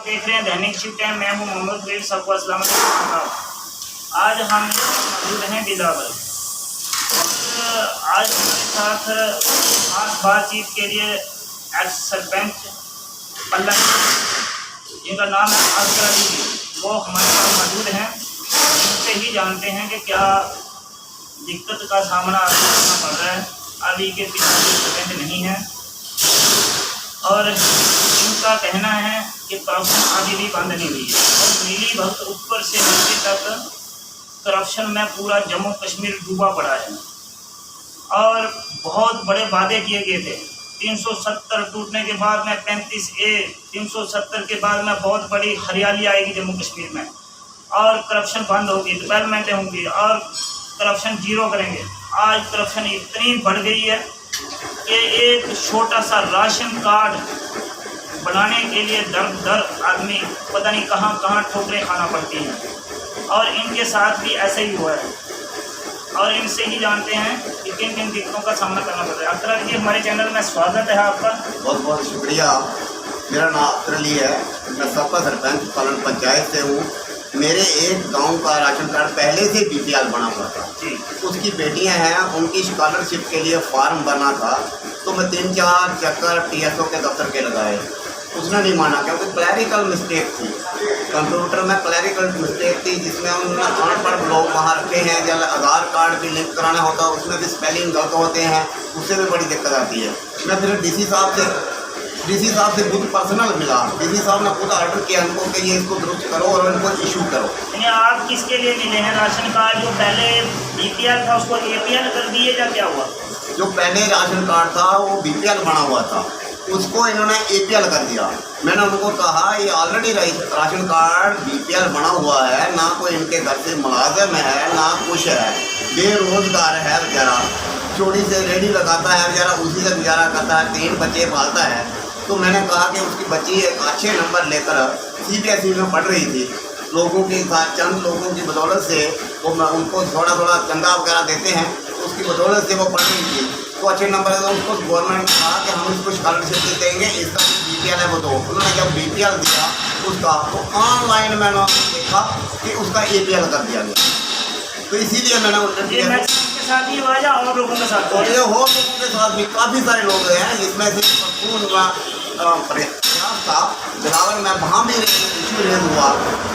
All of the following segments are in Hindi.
देख रहे हैं दैनिक शिफ्ट है। मैं हूं मोहम्मद वलीद, सबको अस्सलाम वालेकुम। आज हम मौजूद हैं बिलावल। आज हमारे साथ खास बातचीत के लिए एक्स सरपंच पल्लन, जिनका नाम है अजगर अली, वो हमारे साथ मौजूद हैं। उनसे ही जानते हैं कि क्या दिक्कत का सामना करना पड़ रहा है। अली के पिता सरपंच नहीं है और इनका कहना है कि करप्शन अभी भी बंद नहीं हुई है और नीली भक्त ऊपर से नीचे तक करप्शन में पूरा जम्मू कश्मीर डूबा पड़ा है। और बहुत बड़े वादे किए गए थे। 370 टूटने के बाद में 35A, 370 के बाद में बहुत बड़ी हरियाली आएगी जम्मू कश्मीर में और करप्शन बंद होगी, डेवलपमेंटें होंगी और करप्शन जीरो करेंगे। आज करप्शन इतनी बढ़ गई है कि एक छोटा सा राशन कार्ड बनाने के लिए दर दर आदमी पता नहीं कहाँ कहाँ ठोकरें खाना पड़ती हैं। और इनके साथ भी ऐसे ही हुआ है और इनसे ही जानते हैं कि किन किन दिक्कतों का सामना करना पड़ रहा है। अख्तर जी, हमारे चैनल में स्वागत है आपका। बहुत बहुत शुक्रिया। मेरा नाम अख्तर अली है। मैं सबका सरपंच पलन पंचायत से हूँ। मेरे एक गांव का राशन कार्ड पहले से BPL बना हुआ था जी। उसकी बेटियां हैं, उनकी स्कॉलरशिप के लिए फॉर्म भरना था तो मैं 3-4 चक्कर TSO के दफ्तर के लगाए। उसने नहीं माना क्योंकि क्लैरिकल मिस्टेक थी, कंप्यूटर में क्लैरिकल मिस्टेक थी जिसमें उन्होंने अनपढ़ लोग वहाँ रखे हैं। जब आधार कार्ड भी लिंक कराना होता है उसमें भी स्पेलिंग गलत होते हैं, उससे भी बड़ी दिक्कत आती है। मैं फिर DC साहब से खुद पर्सनल मिला। DC साहब ने खुद ऑर्डर किया उनको कि ये इसको दुरुस्त करो और इनको इशू करो। यानी आप किसके लिए मिले हैं? राशन कार्ड जो पहले BPL था उसको APL कर दिए या क्या हुआ? जो पहले राशन कार्ड था वो BPL बना हुआ था, उसको इन्होंने APL कर दिया। मैंने उनको कहा ये ऑलरेडी राशन कार्ड BPL बना हुआ है, ना कोई इनके घर से मुलाजिम है ना कुछ है, बेरोजगार है बेचारा, चोरी से रेडी लगाता है बेचारा, उसी से गुजारा करता है, 3 बच्चे पालता है। तो मैंने कहा कि उसकी बच्ची एक अच्छे नंबर लेकर CBSE में पढ़ रही थी, लोगों के साथ चंद लोगों की बदौलत से वो उनको थोड़ा थोड़ा चंदा वगैरह देते हैं, तो उसकी बदौलत से वो पढ़ रही थी तो अच्छे नंबर है। तो उसको गवर्नमेंट ने कहा कि हम इसको स्कॉलरशिप देंगे, इसका BPL है वो दो। उन्होंने जब BPL दिया उसका तो ऑनलाइन मैंने देखा कि उसका APL कर दिया गया। तो इसीलिए मैंने उनके साथ ही हुआ या और लोगों के साथ? और ये और लोगों के साथ भी काफ़ी सारे लोग हैं, जिसमें से प्रयास था बिलावल में, वहाँ भी इशू रेज हुआ।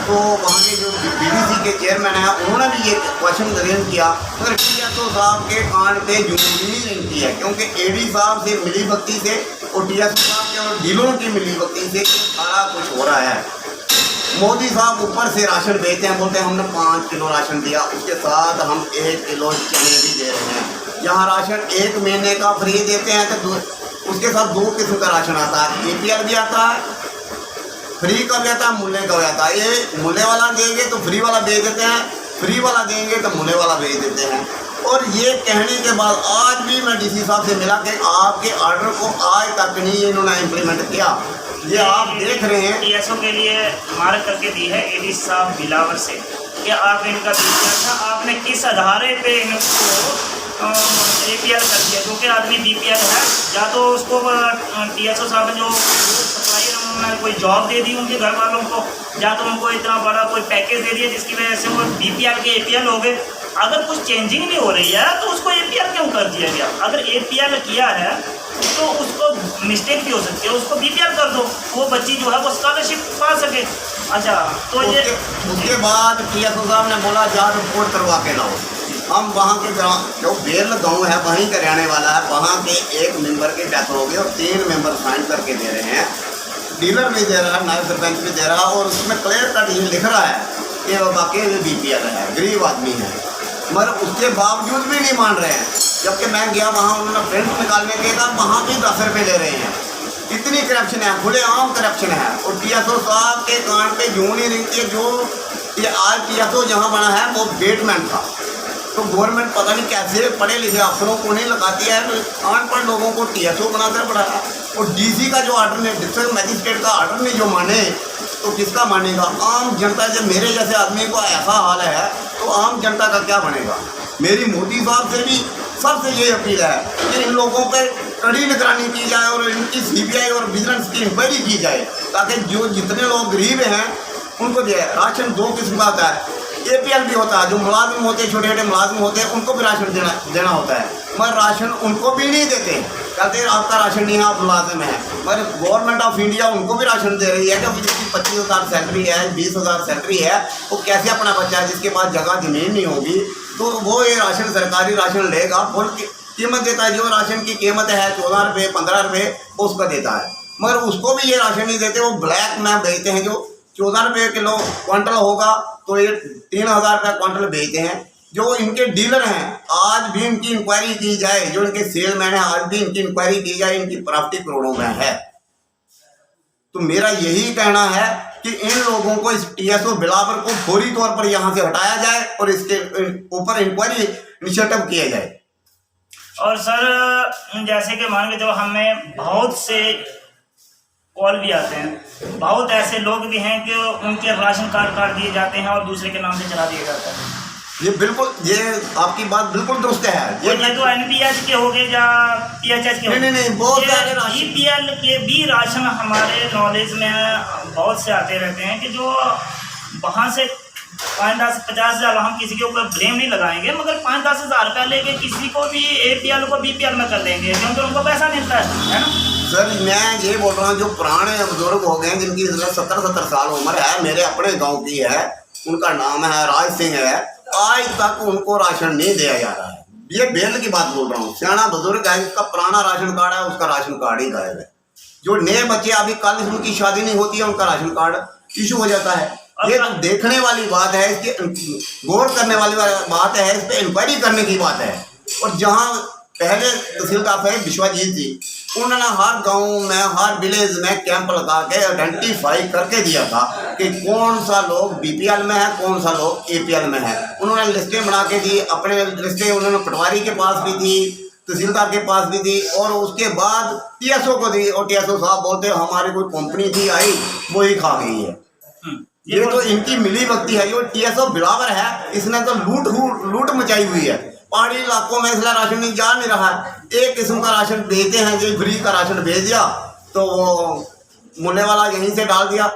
तो वहाँ के जो BBC के चेयरमैन हैं उन्होंने भी ये क्वेश्चन रेज किया, मगर TSO साहब के कान पे जूनी नहीं की है क्योंकि AD साहब से मिली भक्ति से और TSO साहब के और डीलरों की मिली भक्ति से सारा कुछ हो रहा है। मोदी साहब ऊपर से राशन देते हैं, बोलते हैं हमने 5 किलो राशन दिया, उसके साथ हम 1 किलो चने भी दे रहे हैं। यहाँ राशन 1 महीने का फ्री देते हैं तो उसके साथ 2 किस्म का राशन आता है, APL भी आता है, फ्री का भी आता है, मूल्य का भी आता है। ये मूल्य वाला देंगे तो फ्री वाला भेज देते हैं, फ्री वाला देंगे तो मूल्य वाला भेज देते हैं। और ये कहने के बाद आज भी मैं DC साहब से मिला कि आपके ऑर्डर को आज तक नहीं इन्होंने इम्प्लीमेंट किया। ये आप देख रहे हैं TSO के लिए मार्क करके दी है AD साहब बिलावर से कि आप इनका BPL था, आपने किस आधारे पे इनको APL कर दिया? क्योंकि आदमी BPL है, या तो उसको TSO साहब ने जो सप्लायर उन्होंने कोई जॉब दे दी उनके घर वालों को, या तो उनको इतना बड़ा कोई पैकेज दे दिया जिसकी वजह से वो BPL के APL हो गए। अगर कुछ चेंजिंग नहीं हो रही है तो उसको APL क्यों कर दिया गया? अगर APL किया है तो उसको मिस्टेक भी हो सकती है, उसको BPL कर दो, वो बच्ची जो है वो स्कॉलरशिप पा सके। अच्छा, तो ये उसके बाद TSO साहब ने बोला जा रिपोर्ट करवा के लाओ। हम वहाँ के जो बेल गाँव है वहीं का रहने वाला है, वहाँ के एक मेंबर की डेथ हो गई और 3 मेंबर साइन करके दे रहे हैं, डीलर भी दे रहा है, नायब सरपंच भी दे रहा है और उसमें क्लियर कट ये लिख रहा है कि वाकई में BPL है, गरीब आदमी है, मगर उसके बावजूद भी नहीं मान रहे हैं। जबकि मैं गया वहाँ, उन्होंने प्रिंट निकालने के बाद वहाँ भी 10 रुपये ले रहे हैं। इतनी करप्शन है, खुलेआम करप्शन है। और TSO साहब के कान पे जूं नहीं रही है। जो ये आज TSO जहाँ बना है वो बेटमैन था, तो गवर्नमेंट पता नहीं कैसे पढ़े लिखे अफसरों को नहीं लगाती है, अनपढ़ लोगों को TSO बनाकर पढ़ाया। और DC का जो ऑर्डर नहीं, डिस्ट्रिक्ट मजिस्ट्रेट का ऑर्डर नहीं जो माने तो किसका मानेगा? आम जनता। जब मेरे जैसे आदमी को ऐसा हाल है तो आम जनता का क्या बनेगा? मेरी मोदी साहब से भी सबसे ये अपील है कि इन लोगों पे कड़ी निगरानी की जाए और इनकी सीबीआई और विजिलेंस की इंक्वायरी की जाए, ताकि जो जितने लोग गरीब हैं उनको जो है राशन 2 किस्म का आता है। APL भी होता है, जो मुलाजिम होते हैं, छोटे छोटे मुलाजिम होते हैं, उनको भी राशन देना होता है, मगर राशन उनको भी नहीं देते। कहते हैं आपका राशन नहीं है, आप मुलाजिम हैं, मगर गवर्नमेंट ऑफ इंडिया उनको भी राशन दे रही है कि जिसकी 25,000 सैलरी है, 20,000 सैलरी है, वो कैसे अपना बच्चा है जिसके पास जगह ज़मीन नहीं होगी, तो वो ये राशन सरकारी राशन लेगा, फुल कीमत देता है। जो राशन की कीमत है 14 रुपये 15 रुपये उसका देता है, मगर उसको भी ये राशन नहीं देते, वो ब्लैक में बेचते हैं। जो 14 रुपये किलो क्वांटल होगा तो ये 3,000 रुपये क्वांटल बेचते हैं। जो इनके डीलर हैं, आज भी इनकी इंक्वायरी की जाए, जो इनके सेलमैन हैं, आज भी इनकी इंक्वायरी की जाए, इनकी प्रॉपर्टी करोड़ों में है। तो मेरा यही कहना है कि इन लोगों को, इस TSO बिलावर को फौरी तौर पर यहाँ से हटाया जाए और इसके ऊपर इंक्वायरी इनिशिएटिव किया जाए। और सर जैसे कि मान के जो हमें बहुत से कॉल भी आते हैं, बहुत ऐसे लोग भी हैं कि उनके राशन कार्ड काट दिए जाते हैं और दूसरे के नाम से चला दिया जाता है। ये बिल्कुल, ये आपकी बात बिल्कुल दुरुस्त है। ये तो NPS के हो गए या PHS के हो गए, नहीं, बहुत सारे BPL के भी राशन हमारे नॉलेज में बहुत से आते रहते हैं कि जो वहाँ से 5-10 50 हज़ार, हम किसी के ऊपर ब्लेम नहीं लगाएंगे, मगर 5-10 हज़ार रुपया लेके किसी को भी APL को BPL में कर देंगे क्योंकि उनको पैसा मिलता है ना। सर मैं ये बोल रहा हूँ, जो पुराने बुजुर्ग हो गए जिनकी 70-70 साल उम्र है, मेरे अपने गांव की है, उनका नाम है राज सिंह है, आज तक उनको राशन नहीं दिया जा रहा है। ये बेल की बात बोल रहा हूँ, सियाना बुजुर्ग है, जिसका पुराना राशन कार्ड है, उसका राशन कार्ड ही गायब है। जो नए बच्चे, अभी कल उनकी शादी नहीं होती है, उनका राशन कार्ड इशू हो जाता है। ये तो देखने वाली बात है, इसकी गौर करने वाली बात है, इस पर इंक्वायरी करने की बात है। और जहाँ पहले तहसीलदार है विश्वजीत जी, उन्होंने हर गांव में, हर विलेज में कैंप लगा के आइडेंटिफाई करके दिया था कि कौन सा लोग BPL में है, कौन सा लोग APL में है। उन्होंने लिस्टें बना के दी, अपने लिस्टें उन्होंने पटवारी के पास भी दी, तहसीलदार के पास भी दी, और उसके बाद TSO को दी। और TSO साहब बोलते हमारी कोई कंपनी थी आई, वो ही खा गई है। ये तो इनकी मिली भगती है। जो TSO बिलावर है, इसने तो लूट मचाई हुई है। पहाड़ी इलाकों में इसलिए राशन नहीं जा नहीं रहा है, एक किस्म का राशन देते हैं, जो फ्री का राशन भेज दिया तो वो मुल्ले वाला यहीं से डाल दिया।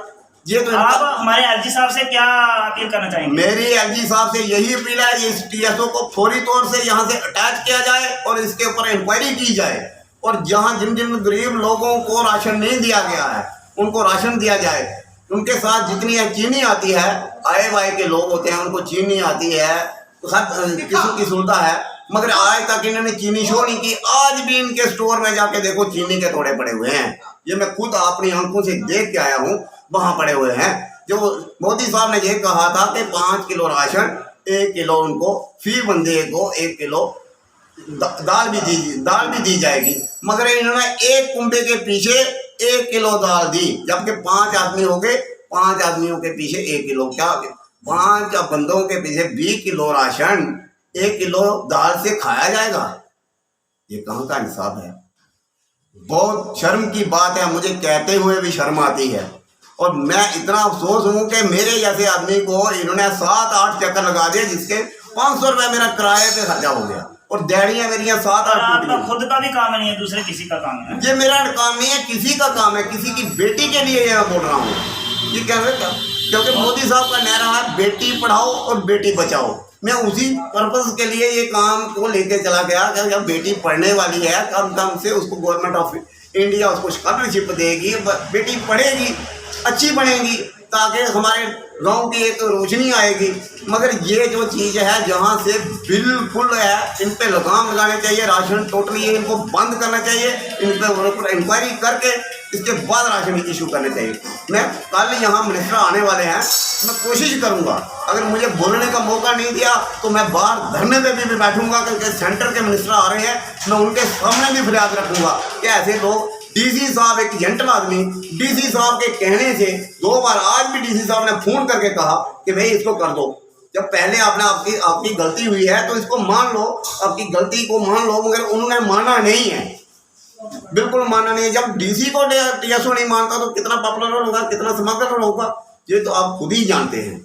ये तो आप हमारे LG साहब से क्या अपील करना चाहेंगे? मेरी LG साहब से यही अपील है, इस TSO को फौरी तौर से यहाँ से अटैच किया जाए और इसके ऊपर इंक्वायरी की जाए, और जहाँ जिन जिन गरीब लोगों को राशन नहीं दिया गया है उनको राशन दिया जाए। उनके साथ जितनी चीनी आती है, आए वाए के लोग होते हैं, उनको चीनी आती है, हर किस्म की सुविधा है, मगर आज तक इन्होंने चीनी शो नहीं की। आज भी इनके स्टोर में जाके देखो, चीनी के थोड़े पड़े हुए हैं। ये मैं खुद अपनी आंखों से देख के आया हूँ, वहाँ पड़े हुए हैं। जो मोदी साहब ने ये कहा था कि 5 किलो राशन, 1 किलो उनको फी बंदे को 1 किलो दाल भी दी जाएगी, मगर इन्होंने एक कुंबे के पीछे 1 किलो दाल दी, जबकि 5 आदमी हो गए, 5 आदमियों के पीछे 1 किलो, क्या 5 बंदों के पीछे 20 किलो राशन 1 किलो दाल से खाया जाएगा? ये कहाँ का इंसाफ है? बहुत शर्म की बात है, मुझे कहते हुए भी शर्म आती है। और मैं इतना अफसोस हूँ कि मेरे जैसे आदमी को इन्होंने 7-8 चक्कर लगा दिए, जिसके 500 रुपये मेरा किराए पे खर्चा हो गया, और दिहाड़ियाँ मेरी 7-8। आपका खुद का भी काम नहीं है, दूसरे किसी का काम है? ये मेरा काम नहीं है, किसी का काम है, किसी की बेटी के लिए ये मैं बोल रहा हूँ। ये क्या है, क्योंकि मोदी साहब का नारा है बेटी पढ़ाओ और बेटी बचाओ। मैं उसी पर्पज के लिए ये काम को लेके चला गया कि जब बेटी पढ़ने वाली है, कम से उसको गवर्नमेंट ऑफ इंडिया उसको स्कॉलरशिप देगी, बेटी पढ़ेगी, अच्छी बनेगी, ताकि हमारे गांव की एक रोशनी आएगी। मगर ये जो चीज़ है, जहाँ से बिल्कुल है, इन पे लगाम लगाने चाहिए। राशन टोटली इनको बंद करना चाहिए, इन पर इंक्वायरी करके इसके बाद राशन इशू करने चाहिए। मैं कल यहाँ मिनिस्टर आने वाले हैं, मैं कोशिश करूँगा, अगर मुझे बोलने का मौका नहीं दिया तो मैं बाहर धरने पे भी बैठूंगा, क्योंकि सेंटर के मिनिस्टर आ रहे हैं, मैं उनके सामने भी फरियाद रखूँगा कि ऐसे लोग। DC साहब एक जेंटल आदमी, DC साहब के कहने से 2 बार आज भी DC साहब ने फ़ोन करके कहा कि भाई इसको कर दो। जब पहले आपकी गलती हुई है तो इसको मान लो, आपकी गलती को मान लो, मगर उन्होंने माना नहीं है, बिल्कुल माना नहीं है। जब DC को TSO नहीं मानता तो कितना पॉपुलर होगा, कितना समग्र होगा, ये तो आप खुद ही जानते हैं।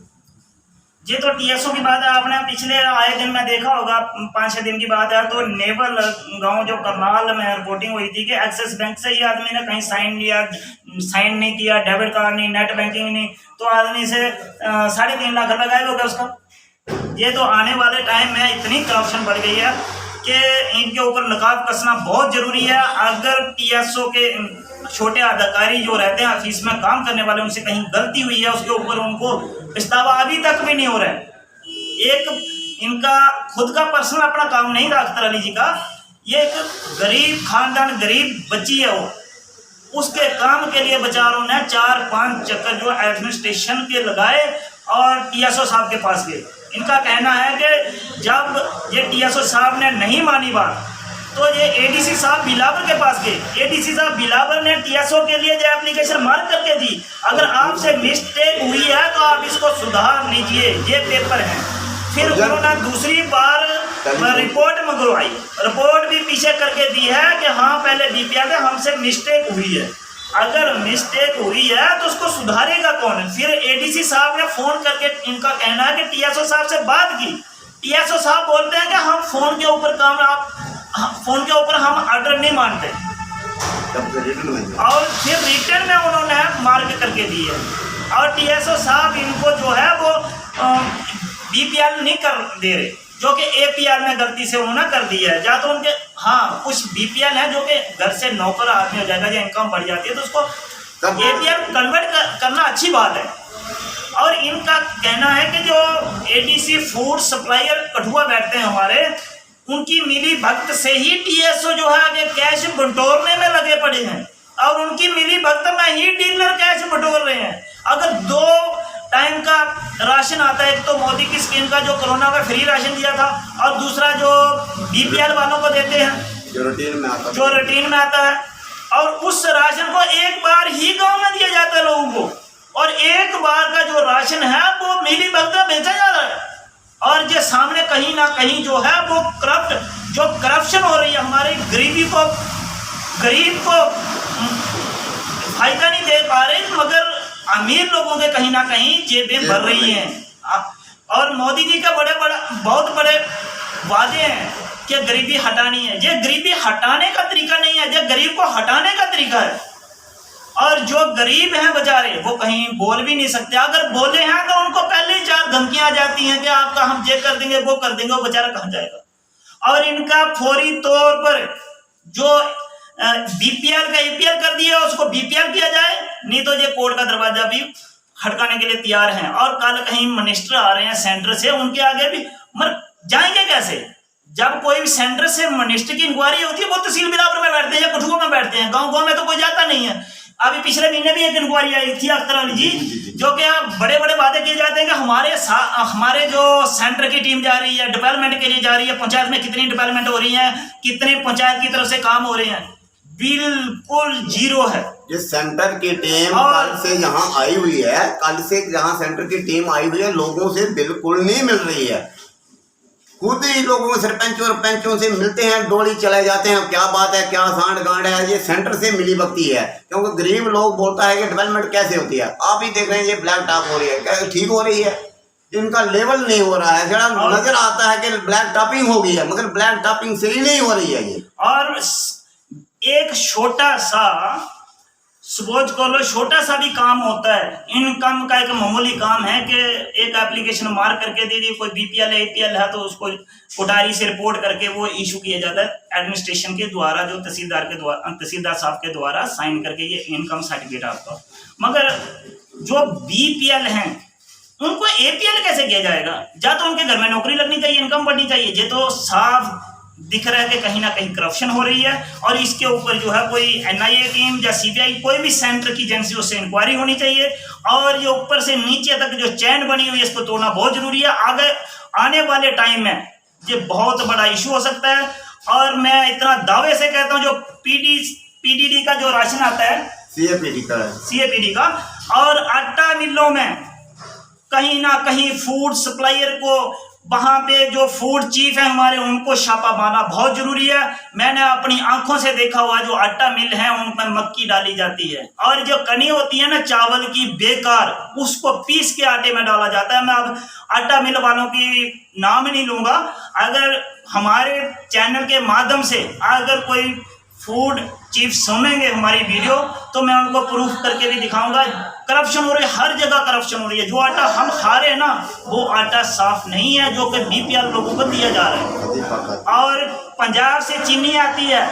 ये तो टीएसओ की बात है। आपने पिछले आए दिन में देखा होगा, 5-6 दिन की बात है, तो नेवल गांव जो करनाल में रिपोर्टिंग हुई थी कि एक्सिस बैंक से ही आदमी ने कहीं साइन नहीं किया, डेबिट कार्ड नहीं, नेट बैंकिंग नहीं, तो आदमी से 3.5 लाख रुपये गायब हो गया उसका। ये तो आने वाले टाइम में इतनी करप्शन बढ़ गई है कि इनके ऊपर नकाब कसना बहुत ज़रूरी है। अगर टीएसओ के छोटे अधिकारी जो रहते हैं ऑफिस में काम करने वाले, उनसे कहीं गलती हुई है, उसके ऊपर उनको पछतावा अभी तक भी नहीं हो रहा है। एक इनका खुद का पर्सनल अपना काम नहीं था अख्तर अली जी का, ये एक गरीब खानदान, गरीब बच्ची है वो, उसके काम के लिए बेचारों ने 4-5 चक्कर जो एडमिनिस्ट्रेशन के लगाए और टीएसओ साहब के पास गए। इनका कहना है कि जब ये टीएसओ साहब ने नहीं मानी बात, तो ये एडीसी साहब बिलावर के पास गए। एडीसी साहब बिलावर ने टीएसओ के लिए जो एप्लीकेशन मार्क करके दी, अगर आपसे मिस्टेक हुई है तो आप इसको सुधार लीजिए, ये पेपर है। फिर उन्होंने दूसरी बार रिपोर्ट मंगवाई, रिपोर्ट भी पीछे करके दी है कि हाँ पहले बीपीआर में हमसे मिस्टेक हुई है। अगर मिस्टेक हुई है तो उसको सुधारेगा कौन? फिर एडीसी साहब ने फोन करके, इनका कहना है कि टीएसओ साहब से बात की। टीएसओ साहब बोलते हैं कि हम फोन के ऊपर फोन के ऊपर हम ऑर्डर नहीं मानते, और फिर रिटर्न में उन्होंने मार्क करके दी है। और टीएसओ साहब इनको जो है वो बीपीआर नहीं कर दे रहे, जो कि एपीआर में गलती से उन्होंने कर दिया है। या तो उनके हाँ कुछ बीपीआर है जो कि घर से नौकर आदमी हो जाएगा, जो इनकम बढ़ जाती है तो उसको एपीआर कन्वर्ट करना अच्छी बात है। और इनका कहना है कि जो एडीसी फूड सप्लायर कठुआ बैठते हैं हमारे, उनकी मिली भक्त से ही टीएसओ जो है आगे कैश बटोरने में लगे पड़े हैं, और उनकी मिली भक्त में ही डीलर कैश बटोर रहे हैं। अगर 2 टाइम का राशन आता है, एक तो मोदी की स्कीम का जो कोरोना में फ्री राशन दिया था, और दूसरा जो बीपीएल वालों को देते हैं जो रूटीन में आता है, और उस राशन को एक बार ही गांव में दिया जाता है लोगों को, और एक बार का जो राशन है वो मिली भगत में बेचा जा रहा है। और जो सामने कहीं ना कहीं जो है वो करप्शन हो रही है, हमारे गरीब को फायदा नहीं दे पा रहे, मगर अमीर लोगों के कहीं ना कहीं जेबें भर रही हैं। और मोदी जी का बहुत बड़े वादे हैं कि गरीबी हटानी है। ये गरीबी हटाने का तरीका नहीं है, ये गरीब को हटाने का तरीका है। और जो गरीब हैं बेचारे वो कहीं बोल भी नहीं सकते, अगर बोले हैं तो उनको पहले ही 4 धमकियां आ जाती हैं कि आपका हम ये कर देंगे, वो कर देंगे, वो बेचारा कहाँ जाएगा। और इनका फौरी तौर पर जो बीपीएल का एपीएल कर दिया उसको बीपीएल किया जाए, नहीं तो ये कोर्ट का दरवाजा भी खटकाने के लिए तैयार हैं। और कल कहीं मिनिस्टर आ रहे हैं सेंटर से, उनके आगे भी मर जाएंगे कैसे? जब कोई भी सेंटर से मिनिस्टर की इंक्वायरी होती है वो तहसील बिलावर में बैठते हैं या कठुआ में बैठते हैं, गाँव में तो कोई जाता नहीं है। अभी पिछले महीने भी एक इंक्वायरी आई थी अख्तर अली जी, जो कि बड़े वादे किए जाते हैं कि हमारे जो सेंटर की टीम जा रही है, डेवलपमेंट के लिए जा रही है, पंचायत में कितनी डेवलपमेंट हो रही है, कितने पंचायत की तरफ से काम हो रहे हैं, बिल्कुल जीरो है। जिस सेंटर की टीम कल से यहाँ आई हुई है, कल से जहाँ सेंटर की टीम आई हुई है, लोगों से बिल्कुल नहीं मिल रही है। खुद ही लोगों को सरपंच और पंचों से मिलते हैं, डोली चले जाते हैं, क्या बात है, क्या सांड गांड है। ये सेंटर से मिली भगती है, क्योंकि गरीब लोग बोलता है कि डेवलपमेंट कैसे होती है। आप ही देख रहे हैं ये ब्लैक टॉप हो रही है, क्या ठीक हो रही है? इनका लेवल नहीं हो रहा है। जरा नजर आता है कि ब्लैक टॉपिंग हो गई है, मगर ब्लैक टॉपिंग से ही नहीं हो रही है ये। और एक छोटा सा सपोज कर लो, छोटा सा भी काम होता है, इनकम का एक मामूली काम है कि एक एप्लीकेशन मार्क करके दे दी, कोई बीपीएल है एपीएल है तो उसको कोटारी से रिपोर्ट करके वो इशू किया जाता है एडमिनिस्ट्रेशन के द्वारा, जो तहसीलदार साहब के द्वारा साइन करके ये इनकम सर्टिफिकेट आपका। मगर जो बीपीएल हैं उनको एपीएल कैसे किया जाएगा? या तो उनके घर में नौकरी लगनी चाहिए, इनकम बढ़नी चाहिए। ये तो साफ दिख रहा है कि कहीं ना कहीं करप्शन हो रही है, और इसके ऊपर जो है कोई एनआईए टीम या सीबीआई कोई भी सेंटर की एजेंसी उससे इंक्वायरी होनी चाहिए। और ये ऊपर से नीचे तक जो चैन बनी हुई है इसको तोड़ना बहुत जरूरी है। आगे आने वाले टाइम में ये बहुत बड़ा इशू हो सकता है। और मैं इतना दावे से कहता हूँ, जो पीडीडी का जो राशन आता है, सीएपीडी का, और आटा मिलों में कहीं ना कहीं फूड सप्लायर को, वहाँ पे जो फूड चीफ है हमारे, उनको छापा मारना बहुत जरूरी है। मैंने अपनी आंखों से देखा हुआ, जो आटा मिल है उनमें मक्की डाली जाती है, और जो कनी होती है ना चावल की बेकार, उसको पीस के आटे में डाला जाता है। मैं अब आटा मिल वालों की नाम नहीं लूँगा। अगर हमारे चैनल के माध्यम से अगर कोई फूड चीफ सुनेंगे हमारी वीडियो तो मैं उनको प्रूफ करके भी दिखाऊंगा। करप्शन हो रही है, हर जगह करप्शन हो रही है। जो आटा हम खा रहे हैं ना वो आटा साफ नहीं है जो कि बीपीएल लोगों को दिया जा रहा है। और पंजाब से चीनी आती है,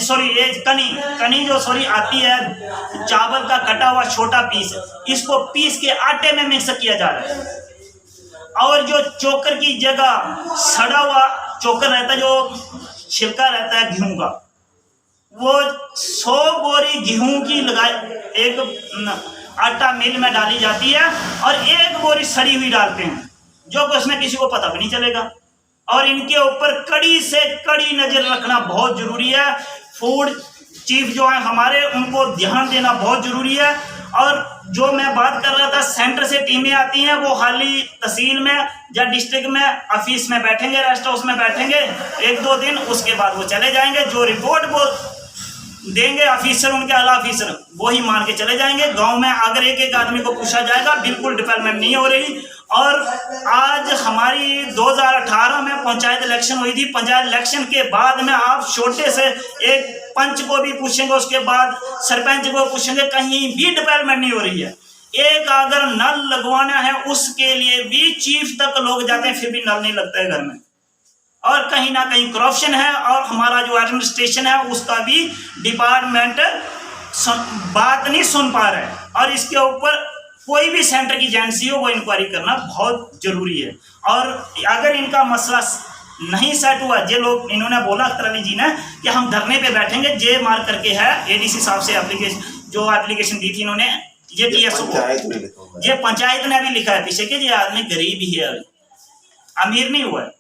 सॉरी ये कनी जो आती है, चावल का कटा हुआ छोटा पीस, इसको पीस के आटे में मिक्स किया जा रहा है। और जो चोकर की जगह सड़ा हुआ चोकर रहता है, जो छिलका रहता है गेहूं का, वो 100 बोरी गेहूं की एक आटा मिल में डाली जाती है और 1 बोरी सड़ी हुई डालते हैं, जो कि उसमें किसी को पता भी नहीं चलेगा। और इनके ऊपर कड़ी से कड़ी नज़र रखना बहुत ज़रूरी है। फूड चीफ जो है हमारे, उनको ध्यान देना बहुत ज़रूरी है। और जो मैं बात कर रहा था, सेंटर से टीमें आती हैं, वो खाली तहसील में या डिस्ट्रिक्ट में ऑफिस में बैठेंगे, रेस्ट हाउस में बैठेंगे 1-2 दिन, उसके बाद वो चले जाएंगे। जो रिपोर्ट वो देंगे ऑफिसर, उनके आला ऑफिसर, वो ही मान के चले जाएंगे। गांव में अगर एक आदमी को पूछा जाएगा, बिल्कुल डेवलपमेंट नहीं हो रही। और आज हमारी 2018 में पंचायत इलेक्शन हुई थी। पंचायत इलेक्शन के बाद में आप छोटे से एक पंच को भी पूछेंगे, उसके बाद सरपंच को पूछेंगे, कहीं भी डेवलपमेंट नहीं हो रही है। एक अगर नल लगवाना है उसके लिए भी चीफ तक लोग जाते हैं, फिर भी नल नहीं लगता है घर में। और कहीं ना कहीं करप्शन है। और हमारा जो एडमिनिस्ट्रेशन है उसका भी डिपार्टमेंट बात नहीं सुन पा रहा है। और इसके ऊपर कोई भी सेंटर की एजेंसी हो वो इंक्वायरी करना बहुत ज़रूरी है। और अगर इनका मसला नहीं सेट हुआ, जे लोग इन्होंने बोला अख्तर अली जी ने कि हम धरने पे बैठेंगे, जे मार करके है एडीसी साहब से एप्लीकेशन दी थी इन्होंने, ये टीएसओ को, ये पंचायत ने अभी लिखा है पीछे कि ये आदमी गरीब ही है, अमीर नहीं हुआ है,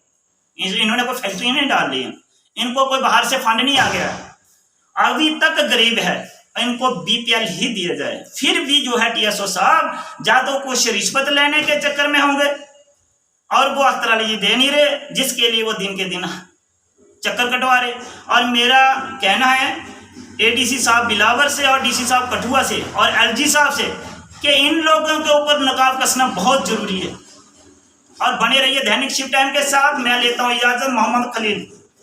इन्होंने कोई फैक्ट्री नहीं डाल ली है, इनको कोई बाहर से फंड नहीं आ गया, अभी तक गरीब है, इनको बीपीएल ही दिया जाए। फिर भी जो है टीएसओ साहब या तो कुछ रिश्वत लेने के चक्कर में होंगे और वो अख्तर अली जी दे नहीं रहे, जिसके लिए वो दिन के दिन चक्कर कटवा रहे। और मेरा कहना है एडीसी साहब बिलावर से और डीसी साहब कठुआ से और एलजी साहब से कि इन लोगों के ऊपर नकाब कसना बहुत ज़रूरी है। और बने रहिए दैनिक शिव टाइम के साथ। मैं लेता हूँ इजाज़त, मोहम्मद खलील।